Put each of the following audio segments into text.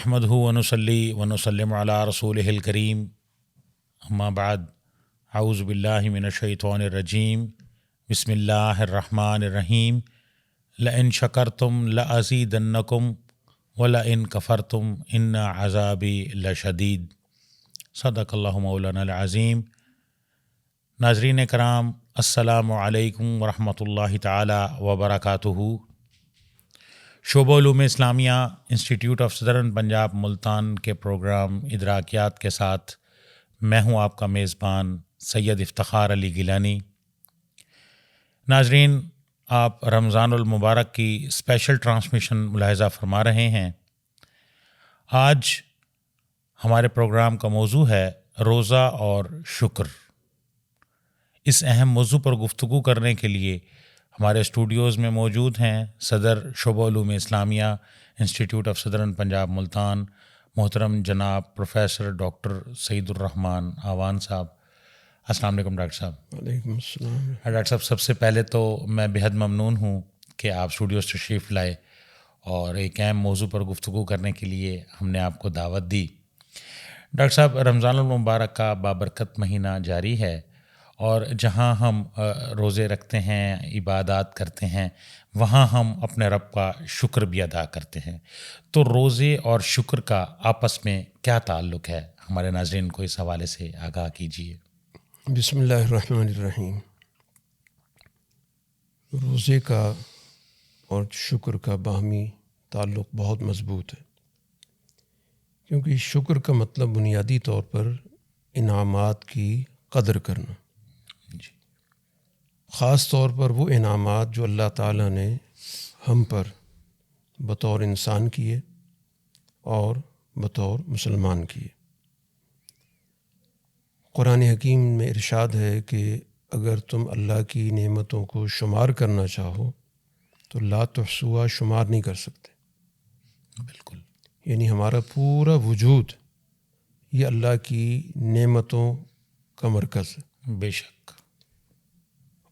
نحمدہ ونصلی ونسلم علی رسولہ الکریم اما بعد اعوذ باللہ من الشیطان الرجیم بسم اللہ الرحمن الرحیم لئن شکرتم لازیدنکم ولئن کفرتم ان عذابی لشدید صدق اللہ مولانا العظیم۔ ناظرین کرام، السلام علیکم ورحمۃ اللہ تعالی وبرکاتہ۔ شعبہ علوم اسلامیہ Institute of Southern Punjab Multan کے پروگرام ادراکیات کے ساتھ میں ہوں آپ کا میزبان سید افتخار علی گیلانی۔ ناظرین، آپ رمضان المبارک کی اسپیشل ٹرانسمیشن ملاحظہ فرما رہے ہیں۔ آج ہمارے پروگرام کا موضوع ہے روزہ اور شکر۔ اس اہم موضوع پر گفتگو کرنے کے لیے ہمارے اسٹوڈیوز میں موجود ہیں صدر شعبہ علوم اسلامیہ Institute of Southern Punjab Multan محترم جناب پروفیسر ڈاکٹر سعید الرحمان آوان صاحب۔ السلام علیکم ڈاکٹر صاحب۔ وعلیکم السلام۔ ڈاکٹر صاحب، سب سے پہلے تو میں بےحد ممنون ہوں کہ آپ اسٹوڈیوز تشریف لائے اور ایک اہم موضوع پر گفتگو کرنے کے لیے ہم نے آپ کو دعوت دی۔ ڈاکٹر صاحب، رمضان المبارک کا بابرکت مہینہ جاری ہے اور جہاں ہم روزے رکھتے ہیں، عبادات کرتے ہیں، وہاں ہم اپنے رب کا شکر بھی ادا کرتے ہیں۔ تو روزے اور شکر کا آپس میں کیا تعلق ہے؟ ہمارے ناظرین کو اس حوالے سے آگاہ کیجیے۔ بسم اللہ الرحمن الرحیم۔ روزے کا اور شکر کا باہمی تعلق بہت مضبوط ہے، کیونکہ شکر کا مطلب بنیادی طور پر انعامات کی قدر کرنا، خاص طور پر وہ انعامات جو اللہ تعالیٰ نے ہم پر بطور انسان کیے اور بطور مسلمان کیے۔ قرآن حکیم میں ارشاد ہے کہ اگر تم اللہ کی نعمتوں کو شمار کرنا چاہو تو لا تحصوها شمار نہیں کر سکتے۔ بالکل، یعنی ہمارا پورا وجود یہ اللہ کی نعمتوں کا مرکز ہے۔ بے شک۔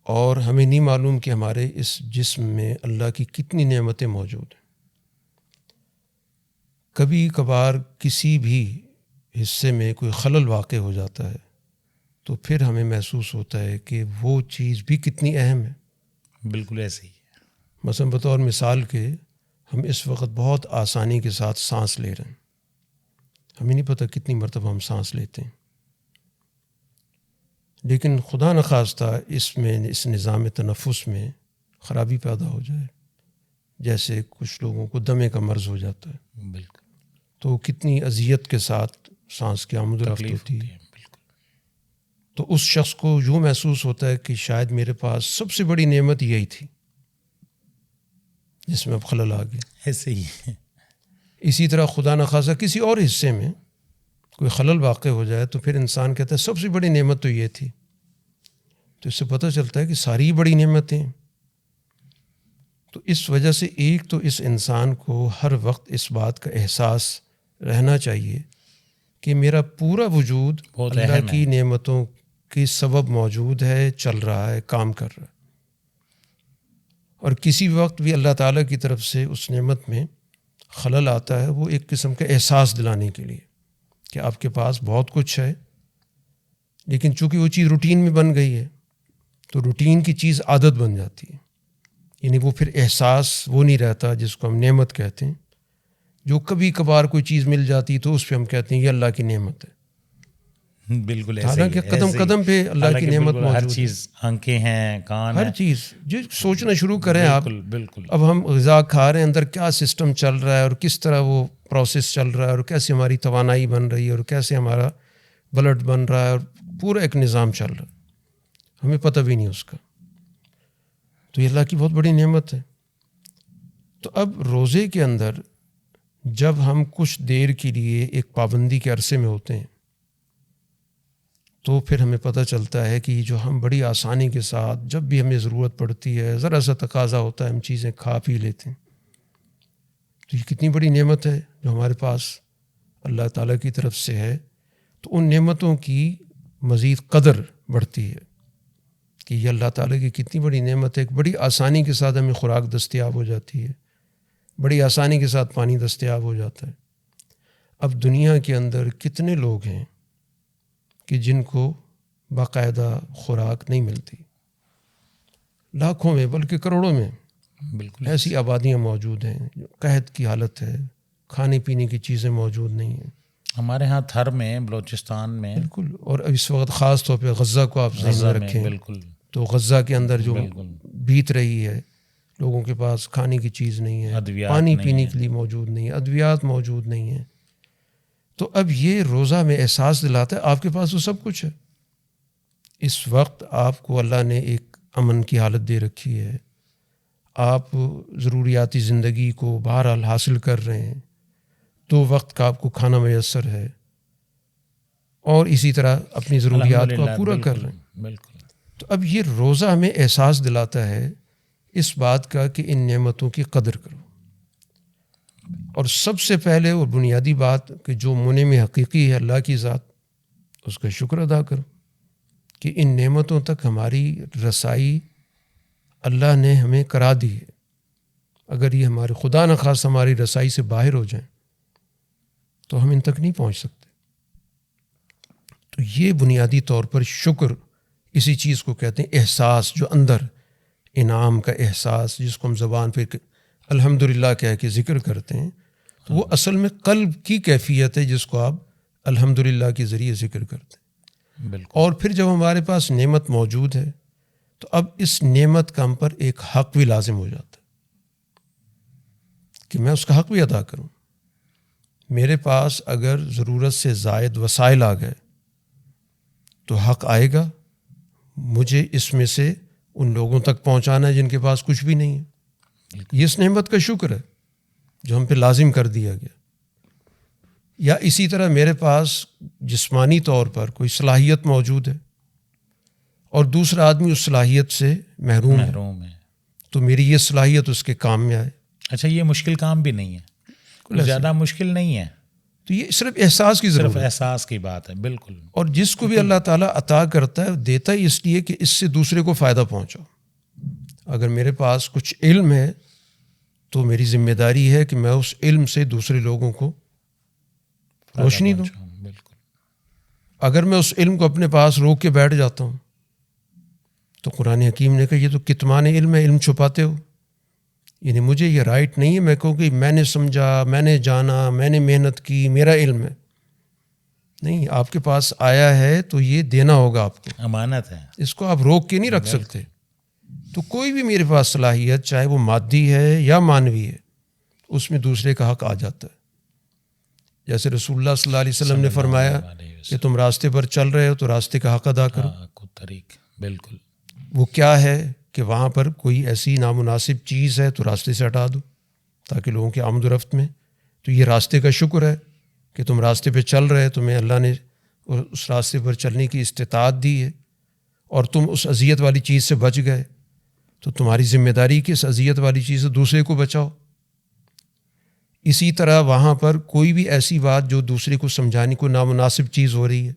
اور ہمیں نہیں معلوم کہ ہمارے اس جسم میں اللہ کی کتنی نعمتیں موجود ہیں۔ کبھی کبھار کسی بھی حصے میں کوئی خلل واقع ہو جاتا ہے تو پھر ہمیں محسوس ہوتا ہے کہ وہ چیز بھی کتنی اہم ہے۔ بالکل ایسے ہی ہے۔ مثلا بطور مثال کے ہم اس وقت بہت آسانی کے ساتھ سانس لے رہے ہیں، ہمیں نہیں پتہ کتنی مرتبہ ہم سانس لیتے ہیں، لیکن خدا نخواستہ اس نظام تنفس میں خرابی پیدا ہو جائے، جیسے کچھ لوگوں کو دمے کا مرض ہو جاتا ہے، بالکل، تو کتنی اذیت کے ساتھ سانس کی آمد و رفت ہوتی ہے۔ تو اس شخص کو یوں محسوس ہوتا ہے کہ شاید میرے پاس سب سے بڑی نعمت یہی تھی جس میں اب خلل آ گیا۔ ایسے ہی ہے۔ اسی طرح خدا نخواستہ کسی اور حصے میں کوئی خلل واقع ہو جائے تو پھر انسان کہتا ہے سب سے بڑی نعمت تو یہ تھی۔ تو اس سے پتہ چلتا ہے کہ ساری بڑی نعمتیں۔ تو اس وجہ سے ایک تو اس انسان کو ہر وقت اس بات کا احساس رہنا چاہیے کہ میرا پورا وجود اللہ کی نعمتوں کی سبب موجود ہے، چل رہا ہے، کام کر رہا ہے، اور کسی وقت بھی اللہ تعالیٰ کی طرف سے اس نعمت میں خلل آتا ہے، وہ ایک قسم کا احساس دلانے کے لیے کہ آپ کے پاس بہت کچھ ہے، لیکن چونکہ وہ چیز روٹین میں بن گئی ہے تو روٹین کی چیز عادت بن جاتی ہے، یعنی وہ پھر احساس وہ نہیں رہتا جس کو ہم نعمت کہتے ہیں۔ جو کبھی کبھار کوئی چیز مل جاتی تو اس پہ ہم کہتے ہیں یہ اللہ کی نعمت ہے۔ بالکل ایسے ہی، حالانکہ قدم قدم پہ اللہ کی نعمت موجود ہے۔ ہر چیز، آنکھیں ہیں، کان ہیں، ہر چیز جو سوچنا شروع کریں آپ۔ بالکل۔ اب ہم غذا کھا رہے ہیں، اندر کیا سسٹم چل رہا ہے اور کس طرح وہ پروسیس چل رہا ہے اور کیسے ہماری توانائی بن رہی ہے اور کیسے ہمارا بلڈ بن رہا ہے، اور پورا ایک نظام چل رہا ہے، ہمیں پتہ بھی نہیں اس کا۔ تو یہ اللہ کی بہت بڑی نعمت ہے۔ تو اب روزے کے اندر جب ہم کچھ دیر کے لیے ایک پابندی کے عرصے میں ہوتے ہیں تو پھر ہمیں پتہ چلتا ہے کہ جو ہم بڑی آسانی کے ساتھ جب بھی ہمیں ضرورت پڑتی ہے، ذرا سا تقاضا ہوتا ہے، ہم چیزیں کھا پی لیتے ہیں۔ تو یہ کتنی بڑی نعمت ہے جو ہمارے پاس اللہ تعالیٰ کی طرف سے ہے۔ تو ان نعمتوں کی مزید قدر بڑھتی ہے کہ یہ اللہ تعالیٰ کی کتنی بڑی نعمت ہے۔ ایک بڑی آسانی کے ساتھ ہمیں خوراک دستیاب ہو جاتی ہے، بڑی آسانی کے ساتھ پانی دستیاب ہو جاتا ہے، اب دنیا کے اندر کتنے لوگ ہیں کہ جن کو باقاعدہ خوراک نہیں ملتی، لاکھوں میں بلکہ کروڑوں میں بالکل ایسی آبادیاں موجود ہیں جو قحط کی حالت ہے، کھانے پینے کی چیزیں موجود نہیں ہیں. ہمارے ہاں تھر میں، بلوچستان میں، بالکل. اور اس وقت خاص طور پہ غزہ کو آپ ذہن غزہ میں میں رکھیں بالکل تو غزہ کے اندر جو بالکل بیت رہی ہے، لوگوں کے پاس کھانے کی چیز نہیں ہے، ادویات پانی نہیں پینے ہیں. کے لیے موجود نہیں ہے، ادویات موجود نہیں ہیں. تو اب یہ روزہ میں احساس دلاتا ہے آپ کے پاس تو سب کچھ ہے. اس وقت آپ کو اللہ نے ایک امن کی حالت دے رکھی ہے، آپ ضروریاتی زندگی کو بہرحال حاصل کر رہے ہیں، 2 وقت کا آپ کو کھانا میسر ہے، اور اسی طرح اپنی ضروریات کو آپ پورا کر رہے ہیں. بالکل. تو اب یہ روزہ ہمیں احساس دلاتا ہے اس بات کا کہ ان نعمتوں کی قدر کرو. اور سب سے پہلے اور بنیادی بات کہ جو منعم حقیقی ہے اللہ کی ذات، اس کا شکر ادا کرو کہ ان نعمتوں تک ہماری رسائی اللہ نے ہمیں کرا دی ہے. اگر یہ ہمارے خدا نخواستہ ہماری رسائی سے باہر ہو جائیں تو ہم ان تک نہیں پہنچ سکتے. تو یہ بنیادی طور پر شکر اسی چیز کو کہتے ہیں، احساس جو اندر انعام کا احساس، جس کو ہم زبان پہ الحمدللہ کہہ کے ذکر کرتے ہیں، تو وہ اصل میں قلب کی کیفیت ہے جس کو آپ الحمدللہ کے ذریعے ذکر کرتے ہیں. بالکل. اور پھر جب ہمارے پاس نعمت موجود ہے تو اب اس نعمت کا ہم پر ایک حق بھی لازم ہو جاتا ہے کہ میں اس کا حق بھی ادا کروں. میرے پاس اگر ضرورت سے زائد وسائل آ گئے تو حق آئے گا مجھے اس میں سے ان لوگوں تک پہنچانا ہے جن کے پاس کچھ بھی نہیں ہے. یہ اس نعمت کا شکر ہے جو ہم پہ لازم کر دیا گیا. یا اسی طرح میرے پاس جسمانی طور پر کوئی صلاحیت موجود ہے اور دوسرا آدمی اس صلاحیت سے محروم ہے، تو میری یہ صلاحیت اس کے کام میں آئے. اچھا، یہ مشکل کام بھی نہیں ہے، زیادہ مشکل نہیں ہے، تو یہ صرف احساس کی ضرورت صرف احساس کی بات ہے. بالکل. اور جس کو بھی اللہ تعالیٰ عطا کرتا ہے دیتا ہے اس لیے کہ اس سے دوسرے کو فائدہ پہنچاؤ. اگر میرے پاس کچھ علم ہے تو میری ذمہ داری ہے کہ میں اس علم سے دوسرے لوگوں کو روشنی دوں. بالکل. اگر میں اس علم کو اپنے پاس روک کے بیٹھ جاتا ہوں تو قرآن حکیم نے کہا یہ تو کتمان علم ہے، علم چھپاتے ہو. یعنی مجھے یہ رائٹ نہیں ہے میں کہوں کہ میں نے سمجھا، میں نے جانا، میں نے محنت کی، میرا علم ہے. نہیں، آپ کے پاس آیا ہے تو یہ دینا ہوگا آپ کو، امانت ہے، اس کو آپ روک کے نہیں رکھ سکتے. تو کوئی بھی میرے پاس صلاحیت چاہے وہ مادی ہے یا معنوی ہے اس میں دوسرے کا حق آ جاتا ہے. جیسے رسول اللہ صلی اللہ علیہ وسلم نے فرمایا کہ تم راستے پر چل رہے ہو تو راستے کا حق ادا کرو. طریق. بالکل. وہ کیا ہے کہ وہاں پر کوئی ایسی نامناسب چیز ہے تو راستے سے ہٹا دو تاکہ لوگوں کے آمد و رفت میں. تو یہ راستے کا شکر ہے کہ تم راستے پہ چل رہے، تمہیں اللہ نے اس راستے پر چلنے کی استطاعت دی ہے اور تم اس اذیت والی چیز سے بچ گئے، تو تمہاری ذمہ داری کہ اس اذیت والی چیز سے دوسرے کو بچاؤ. اسی طرح وہاں پر کوئی بھی ایسی بات جو دوسرے کو سمجھانے کو نامناسب چیز ہو رہی ہے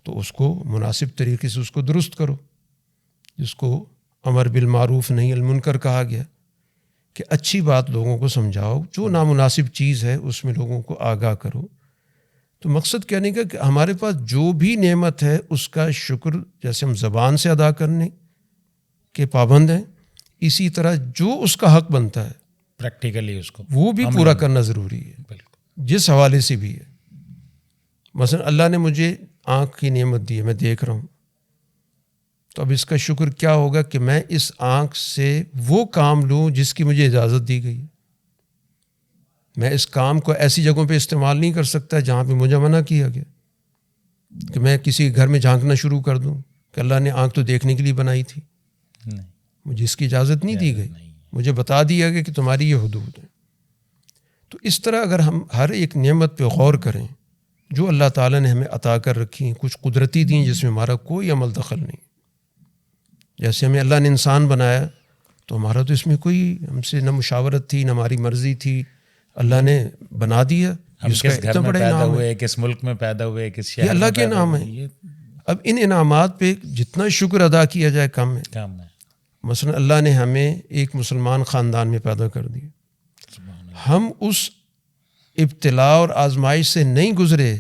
تو اس کو مناسب طریقے سے اس کو درست کرو، جس کو امر بالمعروف نہی عن المنکر کہا گیا کہ اچھی بات لوگوں کو سمجھاؤ، جو نامناسب چیز ہے اس میں لوگوں کو آگاہ کرو. تو مقصد کہنے کا کہ ہمارے پاس جو بھی نعمت ہے اس کا شکر جیسے ہم زبان سے ادا کرنے کے پابند ہیں، اسی طرح جو اس کا حق بنتا ہے پریکٹیکلی اس کو وہ بھی پورا کرنا ضروری ہے. بالکل. جس حوالے سے بھی ہے. مثلا اللہ نے مجھے آنکھ کی نعمت دی ہے، میں دیکھ رہا ہوں، تو اب اس کا شکر کیا ہوگا کہ میں اس آنکھ سے وہ کام لوں جس کی مجھے اجازت دی گئی. میں اس کام کو ایسی جگہوں پہ استعمال نہیں کر سکتا جہاں پہ مجھے منع کیا گیا، کہ میں کسی گھر میں جھانکنا شروع کر دوں کہ اللہ نے آنکھ تو دیکھنے کے لیے بنائی تھی، مجھے اس کی اجازت نہیں دی گئی، مجھے بتا دیا گیا کہ تمہاری یہ حدود ہے. تو اس طرح اگر ہم ہر ایک نعمت پہ غور کریں جو اللہ تعالیٰ نے ہمیں عطا کر رکھی ہیں، کچھ قدرتی دیں جس میں ہمارا کوئی عمل دخل نہیں. جیسے ہمیں اللہ نے انسان بنایا تو ہمارا تو اس میں کوئی ہم سے نہ مشاورت تھی نہ ہماری مرضی تھی، اللہ نے بنا دیا. ہم کس گھر میں پیدا ہوئے، کس ملک میں پیدا ہوئے، کس شہر میں، یہ اللہ کے انعام ہیں. اب ان انعامات پہ جتنا شکر ادا کیا جائے کم ہے. مثلا اللہ نے ہمیں ایک مسلمان خاندان میں پیدا کر دیا، ہم اس ابتلا اور آزمائش سے نہیں گزرے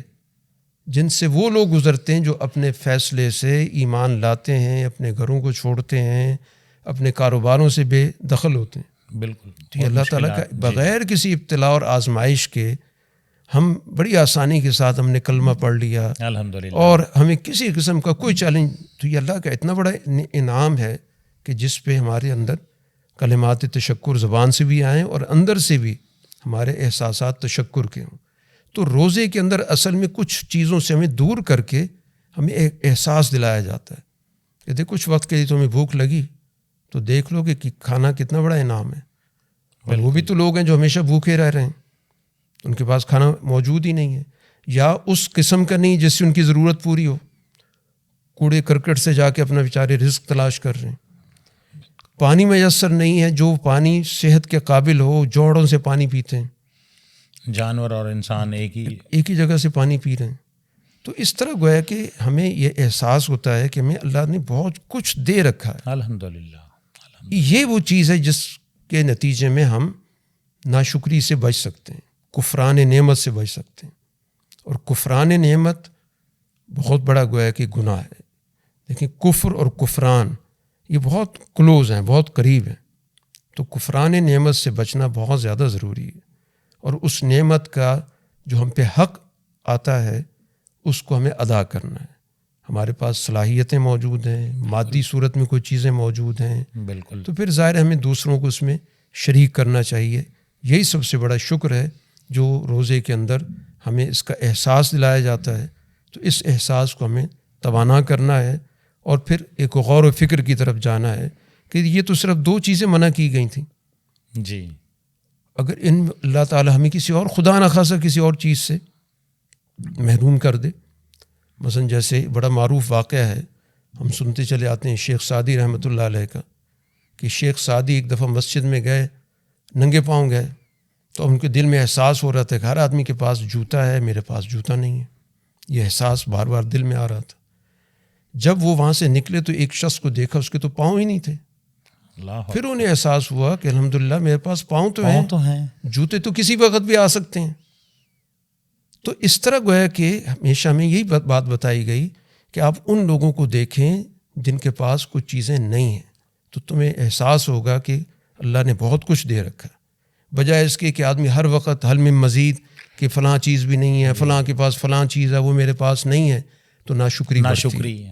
جن سے وہ لوگ گزرتے ہیں جو اپنے فیصلے سے ایمان لاتے ہیں، اپنے گھروں کو چھوڑتے ہیں، اپنے کاروباروں سے بے دخل ہوتے ہیں۔ بالکل، تو یہ اللہ تعالیٰ کا بغیر کسی ابتلا اور آزمائش کے ہم بڑی آسانی کے ساتھ ہم نے کلمہ پڑھ لیا الحمدللہ، اور ہمیں کسی قسم کا کوئی چیلنج، تو یہ اللہ کا اتنا بڑا انعام ہے کہ جس پہ ہمارے اندر کلمات تشکر زبان سے بھی آئیں اور اندر سے بھی ہمارے احساسات تشکر کے ہوں۔ تو روزے کے اندر اصل میں کچھ چیزوں سے ہمیں دور کر کے ہمیں ایک احساس دلایا جاتا ہے کہ دیکھ کچھ وقت کے لیے تمہیں بھوک لگی تو دیکھ لو کہ کھانا کتنا بڑا انعام ہے، اور وہ بھی تو لوگ ہیں جو ہمیشہ بھوکے رہ رہے ہیں، ان کے پاس کھانا موجود ہی نہیں ہے، یا اس قسم کا نہیں جس سے ان کی ضرورت پوری ہو، کوڑے کرکٹ سے جا کے اپنا بیچارے رزق تلاش کر رہے ہیں، پانی میسر نہیں ہے، جو پانی صحت کے قابل ہو جوڑوں سے پانی پیتے ہیں، جانور اور انسان ایک ہی جگہ سے پانی پی رہے ہیں۔ تو اس طرح گویا کہ ہمیں یہ احساس ہوتا ہے کہ ہمیں اللہ نے بہت کچھ دے رکھا ہے۔ الحمدللہ، یہ وہ چیز ہے جس کے نتیجے میں ہم ناشکری سے بچ سکتے ہیں، کفران نعمت سے بچ سکتے ہیں، اور کفران نعمت بہت بڑا گویا کہ گناہ ہے۔ لیکن کفر اور کفران یہ بہت کلوز ہیں، بہت قریب ہیں، تو کفران نعمت سے بچنا بہت زیادہ ضروری ہے، اور اس نعمت کا جو ہم پہ حق آتا ہے اس کو ہمیں ادا کرنا ہے۔ ہمارے پاس صلاحیتیں موجود ہیں، مادی صورت میں کوئی چیزیں موجود ہیں، بالکل، تو پھر ظاہر ہمیں دوسروں کو اس میں شریک کرنا چاہیے۔ یہی سب سے بڑا شکر ہے جو روزے کے اندر ہمیں اس کا احساس دلایا جاتا ہے، تو اس احساس کو ہمیں توانا کرنا ہے، اور پھر ایک غور و فکر کی طرف جانا ہے کہ یہ تو صرف 2 چیزیں منع کی گئی تھیں، جی، اگر ان اللہ تعالیٰ ہمیں کسی اور خدا نہ خاصا کسی اور چیز سے محروم کر دے، مثلا جیسے بڑا معروف واقعہ ہے، ہم سنتے چلے آتے ہیں شیخ سعدی رحمۃ اللہ علیہ کا، کہ شیخ سعدی ایک دفعہ مسجد میں گئے، ننگے پاؤں گئے، تو ان کے دل میں احساس ہو رہا تھا کہ ہر آدمی کے پاس جوتا ہے، میرے پاس جوتا نہیں ہے، یہ احساس بار بار دل میں آ رہا تھا۔ جب وہ وہاں سے نکلے تو ایک شخص کو دیکھا، اس کے تو پاؤں ہی نہیں تھے، اللہ، پھر انہیں احساس ہوا کہ الحمدللہ میرے پاس پاؤں تو ہیں، جوتے تو کسی وقت بھی آ سکتے ہیں۔ تو اس طرح گویا کہ ہمیشہ ہمیں یہی بات بتائی گئی کہ آپ ان لوگوں کو دیکھیں جن کے پاس کچھ چیزیں نہیں ہیں، تو تمہیں احساس ہوگا کہ اللہ نے بہت کچھ دے رکھا، بجائے اس کے کہ آدمی ہر وقت حل میں مزید کہ فلاں چیز بھی نہیں ہے، فلاں کے پاس فلاں چیز ہے وہ میرے پاس نہیں ہے، تو ناشکری بڑھتی ہے۔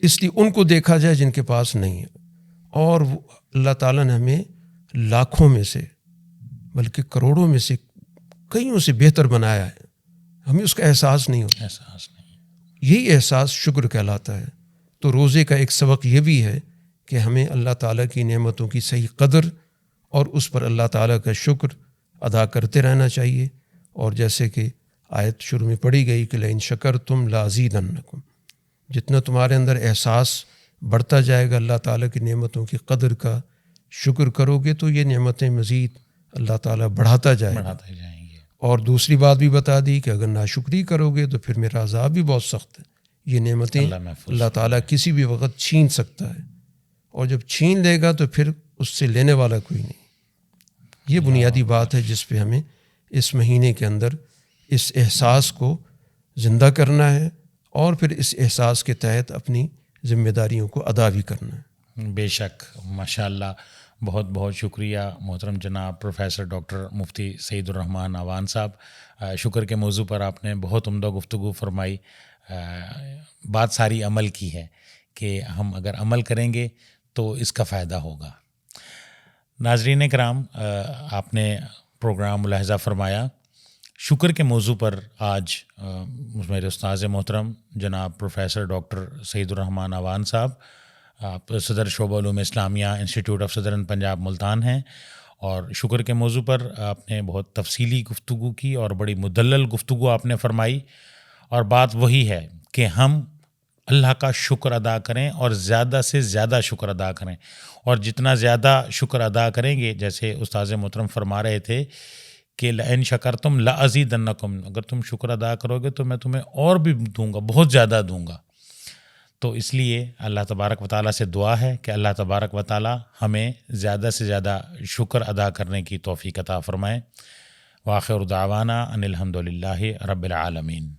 اس لیے ان کو دیکھا جائے جن کے پاس نہیں ہے، اور اللہ تعالیٰ نے ہمیں لاکھوں میں سے بلکہ کروڑوں میں سے کئیوں سے بہتر بنایا ہے، ہمیں اس کا احساس نہیں ہوتا۔ یہی احساس شکر کہلاتا ہے۔ تو روزے کا ایک سبق یہ بھی ہے کہ ہمیں اللہ تعالیٰ کی نعمتوں کی صحیح قدر اور اس پر اللہ تعالیٰ کا شکر ادا کرتے رہنا چاہیے، اور جیسے کہ آیت شروع میں پڑھی گئی کہ لئن شکرتم لازیدنکم، جتنا تمہارے اندر احساس بڑھتا جائے گا اللہ تعالیٰ کی نعمتوں کی قدر کا، شکر کرو گے تو یہ نعمتیں مزید اللہ تعالیٰ بڑھاتا جائیں گے۔ اور دوسری بات بھی بتا دی کہ اگر ناشکری کرو گے تو پھر میرا عذاب بھی بہت سخت ہے۔ یہ نعمتیں اللہ تعالیٰ کسی بھی وقت چھین سکتا ہے، اور جب چھین لے گا تو پھر اس سے لینے والا کوئی نہیں۔ یہ بنیادی بات ہے جس پہ ہمیں اس مہینے کے اندر اس احساس کو زندہ کرنا ہے، اور پھر اس احساس کے تحت اپنی ذمہ داریوں کو ادا بھی کرنا ہے۔ بے شک، ماشاء اللہ، بہت بہت شکریہ محترم جناب پروفیسر ڈاکٹر مفتی سعید الرحمان اعوان صاحب۔ شکر کے موضوع پر آپ نے بہت عمدہ گفتگو فرمائی۔ بات ساری عمل کی ہے کہ ہم اگر عمل کریں گے تو اس کا فائدہ ہوگا۔ ناظرین کرام، آپ نے پروگرام ملاحظہ فرمایا، شکر کے موضوع پر آج میرے استاذ محترم جناب پروفیسر ڈاکٹر سعید الرحمان اعوان صاحب، آپ صدر شعبہ علوم اسلامیہ Institute of Southern Punjab Multan ہیں، اور شکر کے موضوع پر آپ نے بہت تفصیلی گفتگو کی اور بڑی مدلل گفتگو آپ نے فرمائی، اور بات وہی ہے کہ ہم اللہ کا شکر ادا کریں اور زیادہ سے زیادہ شکر ادا کریں، اور جتنا زیادہ شکر ادا کریں گے، جیسے استاذ محترم فرما رہے تھے کہ لئن شکرتم لازیدنکم، اگر تم شکر ادا کرو گے تو میں تمہیں اور بھی دوں گا، بہت زیادہ دوں گا۔ تو اس لیے اللہ تبارک و تعالیٰ سے دعا ہے کہ اللہ تبارک و تعالیٰ ہمیں زیادہ سے زیادہ شکر ادا کرنے کی توفیق عطا فرمائے۔ وآخر دعوانا ان الحمد للہ رب العالمین۔